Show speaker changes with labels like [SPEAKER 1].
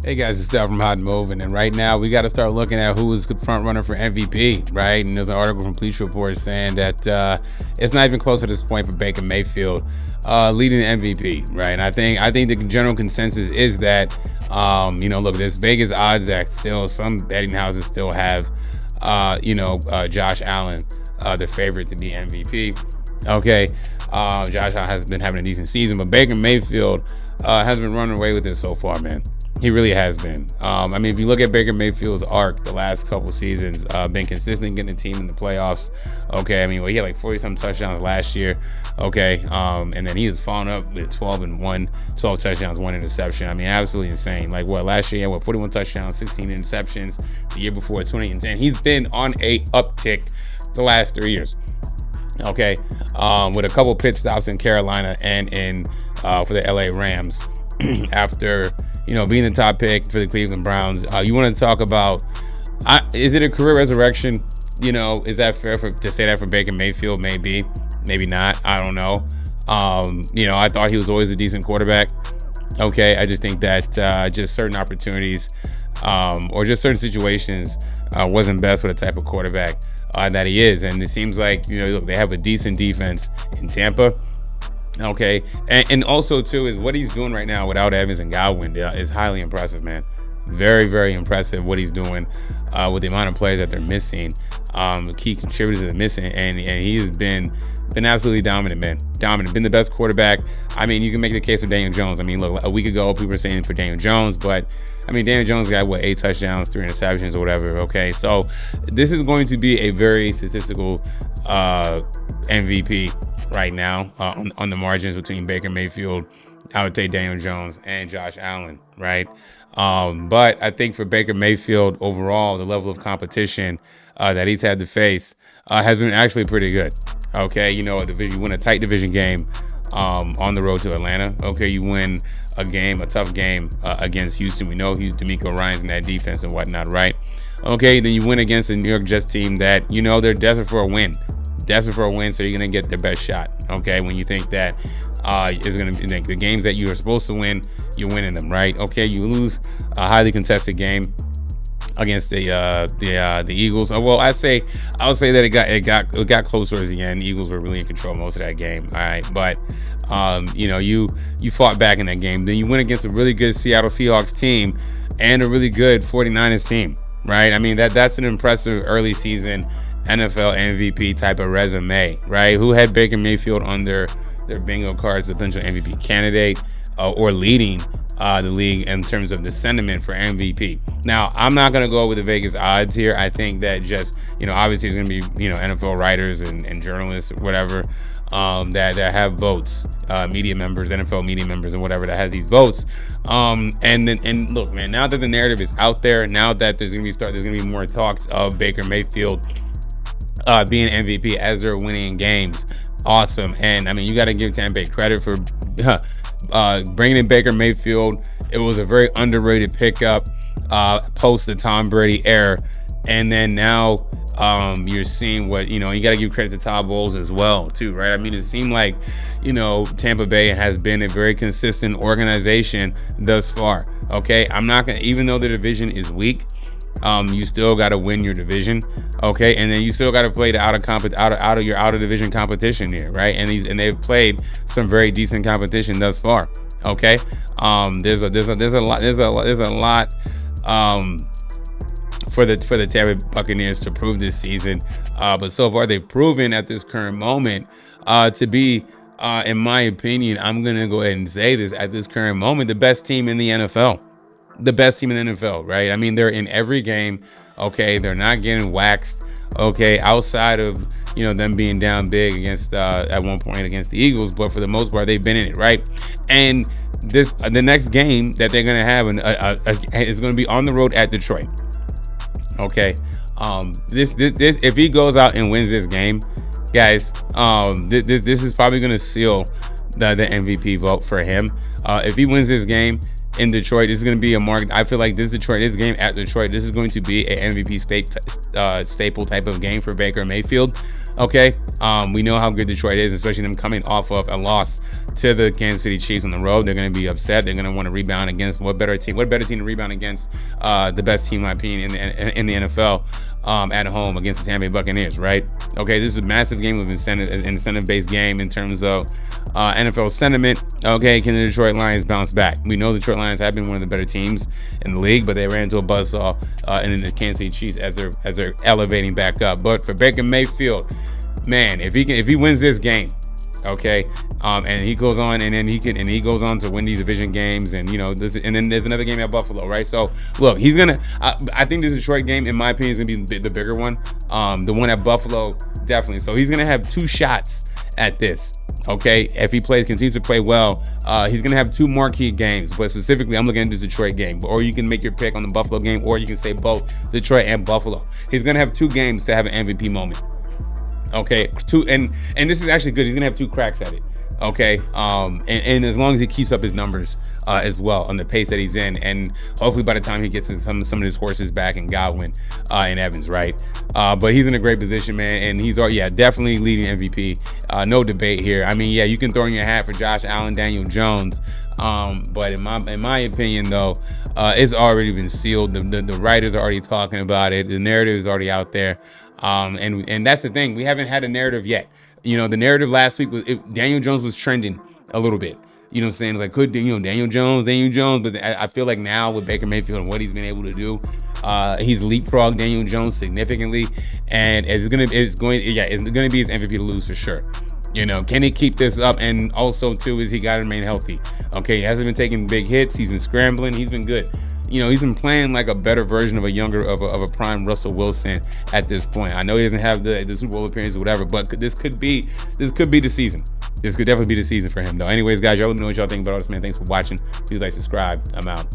[SPEAKER 1] Hey guys, it's Steph from Hot and Moving, and right now we got to start looking at who is the front runner for MVP, right? And there's an article from Bleacher Report saying that it's not even close at this point for Baker Mayfield leading the MVP, right? And I think the general consensus is that look, there's Vegas odds that still some betting houses still have Josh Allen the favorite to be MVP. Okay, Josh Allen has been having a decent season, but Baker Mayfield has been running away with it so far, man. He really has been. If you look at Baker Mayfield's arc the last couple seasons, been consistent getting the team in the playoffs. Okay, he had like 40-something touchdowns last year. Okay, and then he has fallen up with 12 touchdowns, 1 interception. Absolutely insane. Like last year he had 41 touchdowns, 16 interceptions. The year before, 20 and 10. He's been on a uptick the last 3 years. Okay, with a couple pit stops in Carolina and in for the LA Rams after being the top pick for the Cleveland Browns. You want to talk about is it a career resurrection? Is that fair to say that for Baker Mayfield? Maybe not. I don't know. I thought he was always a decent quarterback. Okay, I just think that just certain opportunities or just certain situations wasn't best for the type of quarterback that he is. And it seems like they have a decent defense in Tampa. Okay, and also too is what he's doing right now without Evans and Godwin is highly impressive, man. Very, very impressive what he's doing with the amount of players that they're missing, key contributors that they're missing, and he's been absolutely dominant, man. Dominant, been the best quarterback. You can make the case for Daniel Jones. Look, a week ago people were saying for Daniel Jones, but Daniel Jones got 8 touchdowns, 3 interceptions, or whatever. Okay, so this is going to be a very statistical MVP right now on the margins between Baker Mayfield, I would say Daniel Jones, and Josh Allen, right? But I think for Baker Mayfield overall, the level of competition that he's had to face has been actually pretty good. Okay, you win a tight division game on the road to Atlanta. Okay, you win a tough game against Houston. We know D'Amico Ryans in that defense and whatnot, right? Okay, then you win against the New York Jets team that they're desperate for a win. So you're gonna get their best shot. Okay, when you think that is gonna be the games that you are supposed to win, you're winning them, right? Okay, you lose a highly contested game against the Eagles. I would say that it got close towards the end. The Eagles were really in control most of that game. All right, but you fought back in that game. Then you went against a really good Seattle Seahawks team and a really good 49ers team, right? That's an impressive early season NFL MVP type of resume, right? Who had Baker Mayfield on their bingo cards, potential MVP candidate or leading the league in terms of the sentiment for MVP. Now, I'm not going to go with the Vegas odds here. I think that just, obviously it's going to be, NFL writers and journalists or whatever that have votes, media members, NFL media members and whatever that has these votes. And look, man, now that the narrative is out there, now that there's going to be more talks of Baker Mayfield being MVP as they're winning games. Awesome. And you got to give Tampa credit for bringing in Baker Mayfield. It was a very underrated pickup post the Tom Brady era. And then now you're seeing what, you got to give credit to Todd Bowles as well, too, right? It seemed like, Tampa Bay has been a very consistent organization thus far. Okay. I'm not going to, even though the division is weak, you still got to win your division, okay, and then you still got to play the out of your out of division competition here, right? And they've played some very decent competition thus far, okay. There's a lot for the Tampa Buccaneers to prove this season, but so far they've proven at this current moment to be, in my opinion, I'm gonna go ahead and say this, at this current moment, the best team in the NFL. The best team in the NFL, right? They're in every game, okay? They're not getting waxed, okay? Outside of, them being down big against, at one point against the Eagles, but for the most part, they've been in it, right? And the next game that they're going to have is going to be on the road at Detroit, okay? This if he goes out and wins this game, guys, this is probably going to seal the MVP vote for him. If he wins this game in Detroit, this is going to be a mark. I feel like this game at Detroit, this is going to be an MVP staple type of game for Baker Mayfield. Okay, we know how good Detroit is, especially them coming off of a loss to the Kansas City Chiefs on the road. They're going to be upset. They're going to want to rebound against what better team to rebound against the best team, in my opinion, in the NFL at home against the Tampa Bay Buccaneers, right? Okay, this is a massive game of incentive-based game in terms of NFL sentiment. Okay, can the Detroit Lions bounce back? We know the Detroit Lions have been one of the better teams in the league, but they ran into a buzzsaw in the Kansas City Chiefs as they're elevating back up. But for Baker Mayfield, man, if he wins this game, okay, and he goes on he goes on to win these division games, and and then there's another game at Buffalo, right? So look, he's gonna. I think this Detroit game, in my opinion, is gonna be the bigger one. The one at Buffalo, definitely. So he's gonna have 2 shots at this. Okay, if he continues to play well, he's gonna have 2 marquee games. But specifically, I'm looking at this Detroit game. Or you can make your pick on the Buffalo game, or you can say both Detroit and Buffalo. He's gonna have 2 games to have an MVP moment. Okay, 2, and this is actually good. He's gonna have 2 cracks at it. Okay, and as long as he keeps up his numbers as well on the pace that he's in, and hopefully by the time he gets some of his horses back in Godwin and Evans, right? But he's in a great position, man, and he's definitely leading MVP. No debate here. I mean, you can throw in your hat for Josh Allen, Daniel Jones, but in my opinion, though, it's already been sealed. The writers are already talking about it. The narrative is already out there. And that's the thing. We haven't had a narrative yet. The narrative last week was Daniel Jones was trending a little bit. You know what I'm saying? It's like, could Daniel Jones, but I feel like now with Baker Mayfield and what he's been able to do, he's leapfrogged Daniel Jones significantly, and it's gonna be his MVP to lose for sure. Can he keep this up? And also too, is he got to remain healthy? Okay, he hasn't been taking big hits. He's been scrambling. He's been good. He's been playing like a better version of a prime Russell Wilson at this point. I know he doesn't have the Super Bowl appearance or whatever, but this could be the season. This could definitely be the season for him, though. Anyways, guys, y'all let me know what y'all think about all this, man. Thanks for watching. Please like, subscribe. I'm out.